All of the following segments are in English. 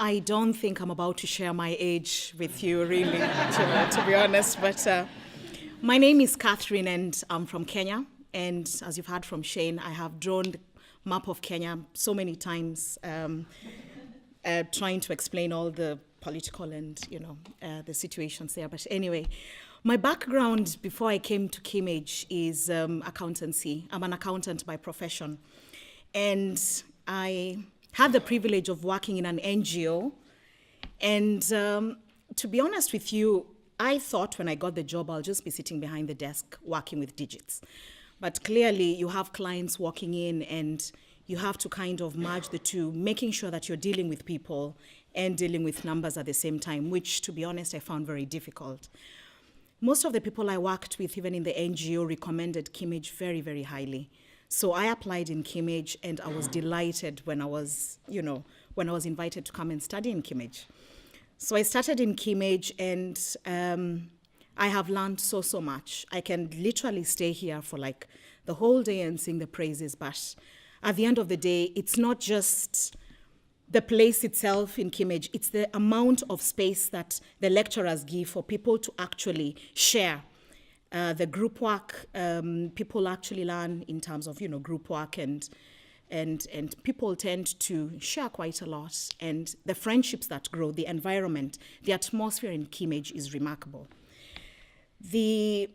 I don't think I'm about to share my age with you, really, to be honest. But my name is Catherine, and I'm from Kenya. And as you've heard from Shane, I have drawn the map of Kenya so many times, trying to explain all the political and, the situations there. But anyway, my background before I came to Kimmage is accountancy. I'm an accountant by profession. And I had the privilege of working in an NGO. And to be honest with you, I thought when I got the job, I'll just be sitting behind the desk working with digits. But clearly, you have clients walking in, and you have to kind of merge the two, making sure that you're dealing with people and dealing with numbers at the same time, which, to be honest, I found very difficult. Most of the people I worked with, even in the NGO, recommended Kimmage very, very highly. So I applied in Kimmage, and I was delighted when I was invited to come and study in Kimmage. So I started in Kimmage, and I have learned so much. I can literally stay here for like the whole day and sing the praises, but at the end of the day, it's not just the place itself in Kimmage, it's the amount of space that the lecturers give for people to actually share. The group work, people actually learn in terms of, group work, and people tend to share quite a lot. And the friendships that grow, the environment, the atmosphere in Kimmage is remarkable. The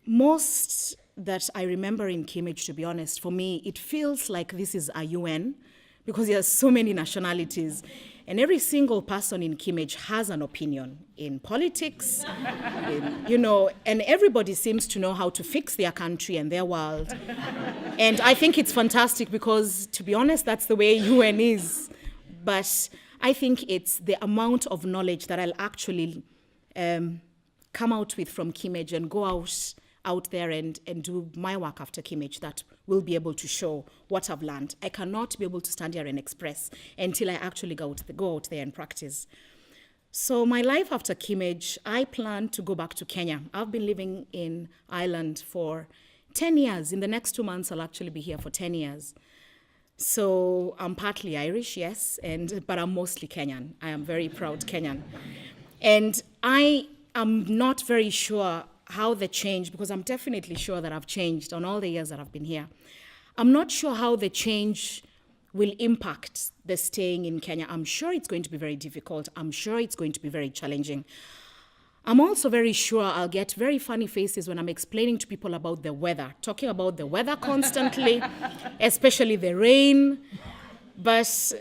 most that I remember in Kimmage, to be honest, for me, it feels like this is a UN, because there are so many nationalities. And every single person in Kimmage has an opinion in politics, and everybody seems to know how to fix their country and their world. And I think it's fantastic because, to be honest, that's the way UN is. But I think it's the amount of knowledge that I'll actually come out with from Kimmage and go out there and do my work after Kimmage that will be able to show what I've learned. I cannot be able to stand here and express until I actually go out there and practice. So my life after Kimmage, I plan to go back to Kenya. I've been living in Ireland for 10 years. In the next 2 months, I'll actually be here for 10 years. So I'm partly Irish, yes, but I'm mostly Kenyan. I am very proud Kenyan. And I am not very sure how the change, because I'm definitely sure that I've changed on all the years that I've been here. I'm not sure how the change will impact the staying in Kenya. I'm sure it's going to be very difficult. I'm sure it's going to be very challenging. I'm also very sure I'll get very funny faces when I'm explaining to people about the weather, talking about the weather constantly, especially the rain. But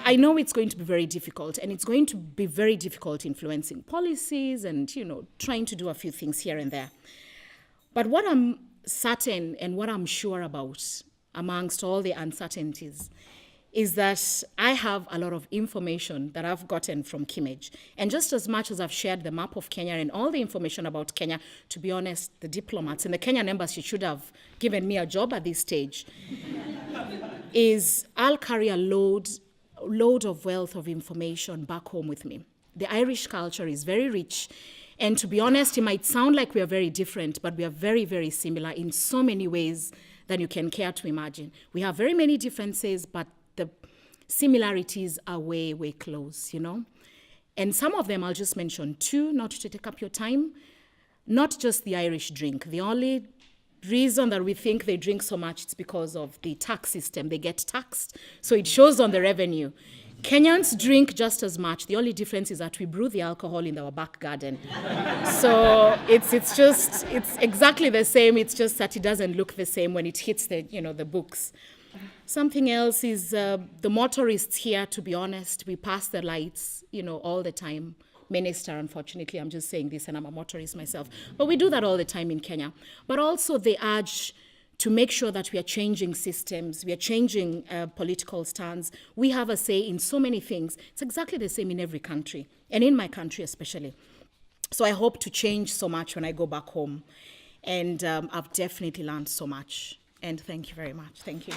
I know it's going to be very difficult, and it's going to be very difficult influencing policies and, trying to do a few things here and there. But what I'm certain and what I'm sure about amongst all the uncertainties is that I have a lot of information that I've gotten from Kimmage. And just as much as I've shared the map of Kenya and all the information about Kenya, to be honest, the diplomats and the Kenyan embassy should have given me a job at this stage, is I'll carry a load of wealth of information back home with me. The Irish culture is very rich. And to be honest, it might sound like we are very different, but we are very, very similar in so many ways than you can care to imagine. We have very many differences, but the similarities are way, way close, And some of them, I'll just mention two, not to take up your time. Not just the Irish drink. The only reason that we think they drink so much is because of the tax system. They get taxed, so it shows on the revenue. Kenyans drink just as much. The only difference is that we brew the alcohol in our back garden. So it's exactly the same. It's just that it doesn't look the same when it hits the books. Something else is the motorists here, to be honest, we pass the lights, all the time. Minister, unfortunately, I'm just saying this, and I'm a motorist myself. But we do that all the time in Kenya. But also the urge to make sure that we are changing systems, we are changing political stands. We have a say in so many things. It's exactly the same in every country, and in my country especially. So I hope to change so much when I go back home. And I've definitely learned so much. And thank you very much. Thank you.